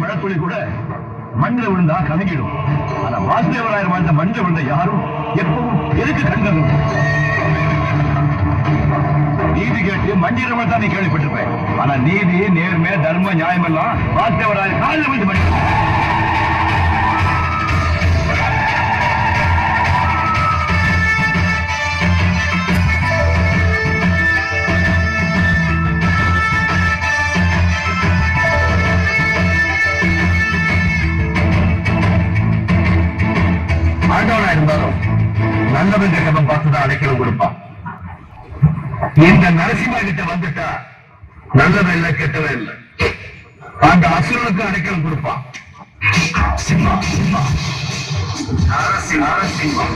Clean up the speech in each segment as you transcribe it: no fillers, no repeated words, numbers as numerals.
மழத்துளி கூட மண்ணில் விழுந்தா கலங்கிடும். ஆனா வாசுதேவராயர் வாழ்ந்த மண்ணில் விழுந்த யாரும் எப்பவும் எதுக்கு கண்டது? நீதி கேட்டு மண்டிரவன் தான் நீ கேள்விப்பட்டிருப்பேன். ஆனா நீதி, நேர்மை, தர்ம, நியாயம் எல்லாம் வாசுதேவராயர் காலில் விழுந்து பண்ணி ஆண்டவனா இருந்தாலும் நல்லவன் கெட்டவன் பார்த்துதான் அடைக்கலம் கொடுப்பான். இந்த நரசிம்மா கிட்ட வந்துட்டா நல்லவன் இல்ல கெட்டவன் இல்ல, அந்த அசுரனுக்கு அடைக்கலம் கொடுப்பான். சிம்மா சிம்மா நரசிம்மா நரசிம்மா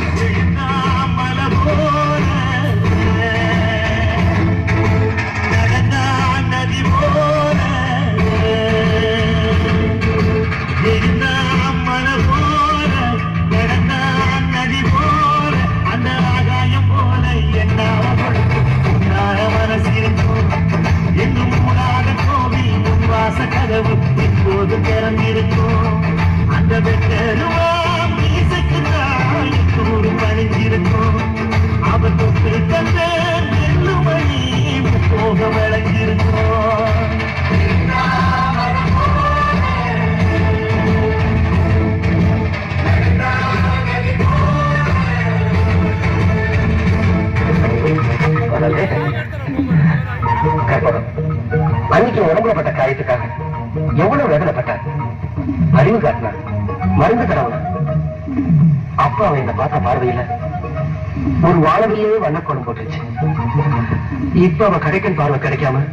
கதவு இப்போது திறந்திருக்கும். அந்த வெட்டருவாம் மீசைக்கு பணிஞ்சிருக்கும். அவர் தொட்டு தந்த நெல்லுமணி போக விளங்கியிருக்கும். அன்னைக்கு உடம்புல பட்ட காயத்துக்காக எவ்வளவு வேதனைப்பட்டார். அறிவு காட்டினார், மருந்து தரவனார். அப்ப அவன் இந்த பார்த்த பார்வையில ஒரு வாழவிலேயே வண்ணக்கோணம் போட்டுருச்சு. இப்ப அவன் கிடைக்கும் பார்வை கிடைக்காம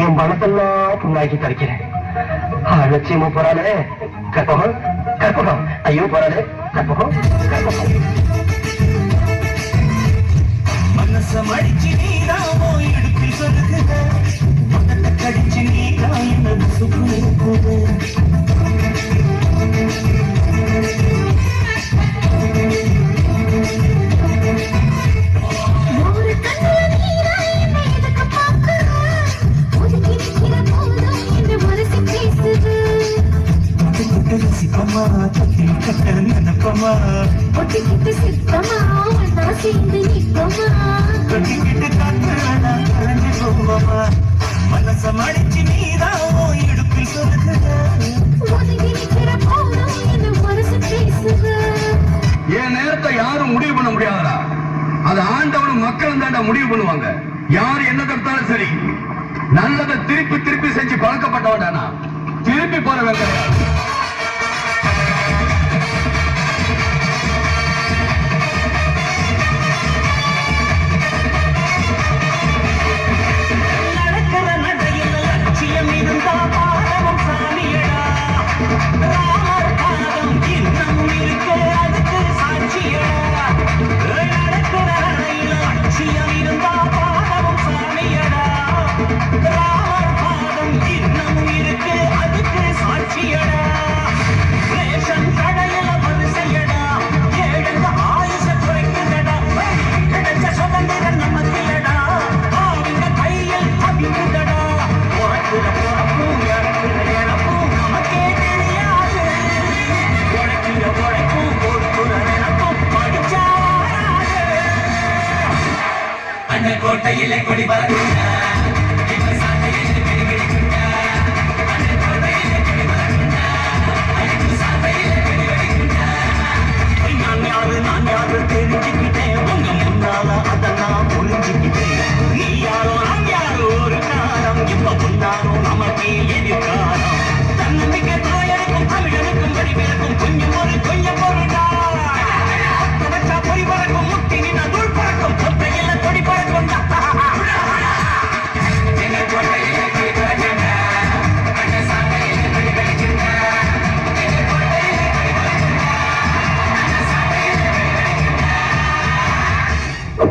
என் மனத்தெல்லாம் புண்ணாக்கி தரிக்கிறேன். லட்சியமா போறாளே கற்பகம், கற்பகம், ஐயோ போறாளே கற்பகம், கற்பகம். மனசம் அடிச்சு நீராமோ எடுத்து சொல்லுங்க, மனத்தை கடிச்சு நீரா என்னது சுகம் இருக்குது. சிப்பமா கட்டல் நினைப்பமா ஒட்டிக்கிட்டு சித்தமா நான் சேர்ந்து நிற்பமா கட்டிக்கிட்டு காட்டுறா கலந்து போவமா மனசம் அடிச்சு நீதாவோ இடுப்பில் சொல்லுகிற ஒதுங்கி நிற்கிற போதும் என்ன மனசு பேசுக. என் நேரத்தை யாரும் முடிவு பண்ண முடியாதா? அது ஆண்டவனும் மக்களும் தாண்டா முடிவு பண்ணுவாங்க. யார் என்ன தடுத்தாலும் சரி, நல்லதை திருப்பி திருப்பி செஞ்சு பழக்கப்பட்டவன்டானா திருப்பி போறவங்க. கோட்டையிலே கொடி பறக்குண்டா நான் யாரு தெரிஞ்சுக்கிட்டேன். உங்க முன்னால அதெல்லாம் புரிஞ்சுக்கிட்டேன். நீ யாரோ நான் யாரோ ஒரு காலம், இப்ப முன்னாலும் நமக்கு எதிர்காலம். தன்னம்பிக்கை தாயருக்கும் தமிழனுக்கும் வடிவிற்கும் கொஞ்சம் பொருடா வச்சா பொறி பறக்கும் முட்டி நின்னா தூள் பறக்கும் கொட்டையில கொடி பறக்கும்.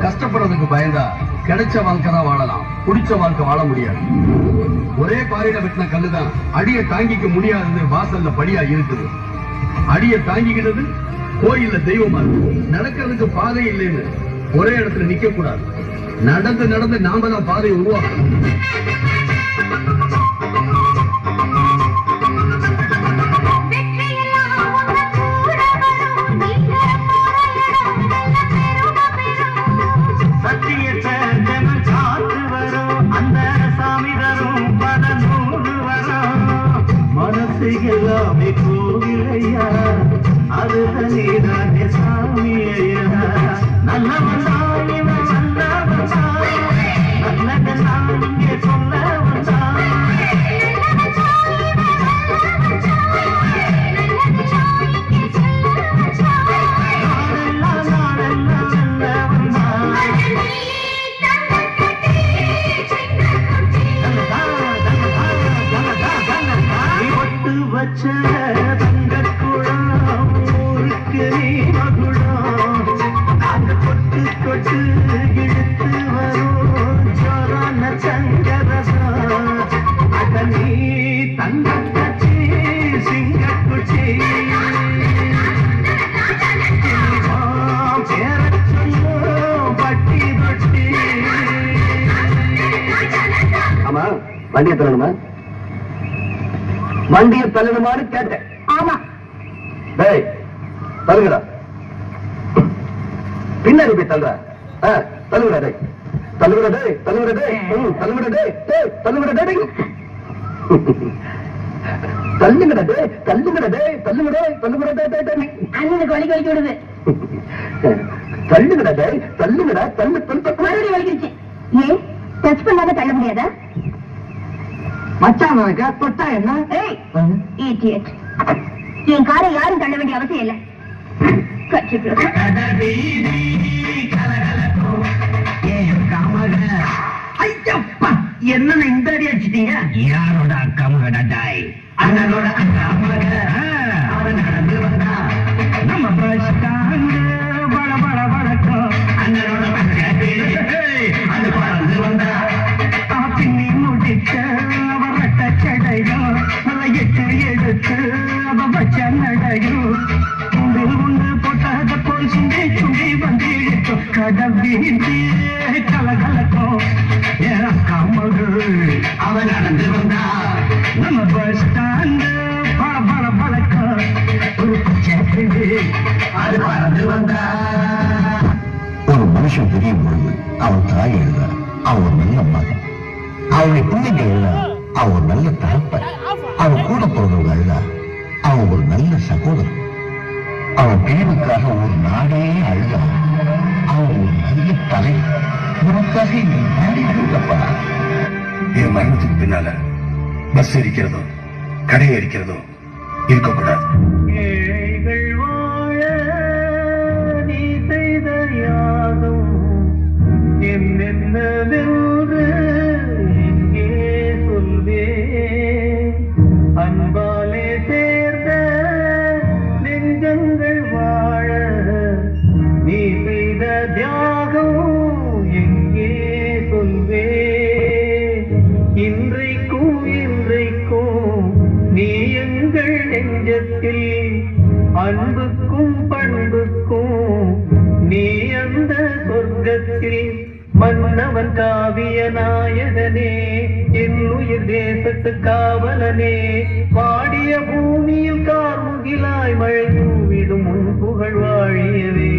கஷ்டப்படுறதுக்கு பயந்தா கிடைச்ச வாழ்க்கை தான் வாழலாம், குடிச்ச வாழ்க்கை வாழ முடியாது. ஒரே பாறையில வெட்டின கல்லுதான் அடியை தாங்கிக்க முடியாதது வாசல்ல படியா இருக்குது. அடியை தாங்கிக்கிட்டது கோயில்ல தெய்வமா இருக்கு. நடக்கிறதுக்கு பாதை இல்லைன்னு ஒரே இடத்துல நிக்க கூடாது. நடந்து நடந்து நாம தான் பாதையை உருவாக்கணும். எல்லாமே கோவிலையா அது நீதானே சாமி ஐயா நல்லவன் தான் இவன் நல்லவன் தான் நல்லதெல்லாம் இங்கே சொல்ல வந்தான் வச்ச தங்கக்குழம் ஊருக்கு நீ மகுடம் நாங்க கொட்டு கொட்டு இழுத்து வரும் ஜோரான சங்கரசம் அட நீ தங்க கட்சி சிங்கக்குச்சி பேர சொல்லும் பட்டி தொட்டி ஆமா வண்டியை தள்ளணுமா வண்டியை தள்ளணுமான்னு கேட்டேன் ஆமா டேய் தள்ளுங்கடா பின்னாடி போய் தள்ளுற தள்ளுங்கடா டேய் தள்ளுங்கடா டேய் தள்ளுங்கடா டேய் தள்ளுங்கடா டேய் டேய் தள்ளுங்கடா டேய் தள்ளுங்கடா டேய் தள்ளுங்கடா டேய் தள்ளுங்கடா தள்ளுங்கடா டேய் டேய் அண்ணனுக்கு வலிக்கு வலிக்கு விடுது தள்ளுங்கடா டேய் தள்ளுங்கடா தள்ளு தள்ளு மறுபடியும் வலிக்கிடுச்சு ஏன் டச் பண்ணாத தள்ள முடியாதா மச்சான் நினைக்க தொட்டா என்ன ஏய் இடியட் என் காரை யாரும் தள்ள வேண்டிய அவசியம் இல்லை என்ன இந்த அடி அடிச்சிட்டீங்க யாரோட அக்கா மகடாய் அண்ணனோட அக்கா மக அவன் நடந்து வந்தா நம்ம பஸ் ஸ்டாண்டு பட பட படக்கும் அண்ணனோட பக்கத்து அது பறந்து வந்தா பின்னி முடிச்ச அவரட்ட சடையோ எட்டு எடுத்து அவ வச்ச நடையோ உண்டு போட்டத போல் சுண்டி சுண்டி வந்து கடவீட்டி கலகலக்கும் அக்கா மகள் அவன் நடந்து வந்தா நம்ம பஸ் ஸ்டாண்டு பல பல பழக்கம் ஒரு சேட்டு அது பறந்து வந்தா ஒரு மனுஷன் தெரியும் பொழுது அவன் தாய் எழுத அவன் ஒரு நல்ல மகன் அவனுடைய பிள்ளைங்க எழுத அவன் ஒரு நல்ல தகப்பன் அவன் கூட பிறந்தவங்க எழுத அவன் ஒரு நல்ல சகோதரன் அவன் பிரிவுக்காக ஒரு நாடே அழுத அவன் ஒரு நல்ல தலைவர் உனக்காக இந்த நாடே அழுதப்பா என் மரணத்துக்கு பின்னால பஸ் எரிக்கிறதோ கடை எரிக்கிறதோ இருக்கக்கூடாது ஏழைகள் வாழ நீ செய்த யாதும் என்னென்னவென்று எங்கே சொல்வேன் அன்பாலே சேர்ந்த நெஞ்சங்கள் வாழ நீ செய்த தியாகம் எங்கே சொல்வேன் இன்றைக்கும் நீ எங்கள் நெஞ்சத்தில் அன்புக்கும் பண்புக்கும் நீ அந்த சொர்க்கத்தில் மன்னவன் காவிய நாயகனே என் உயிர் தேசத்து காவலனே வாடிய பூமியில் கார்முகிலாய் மழை தூவிடும் உன் புகழ் வாழியவே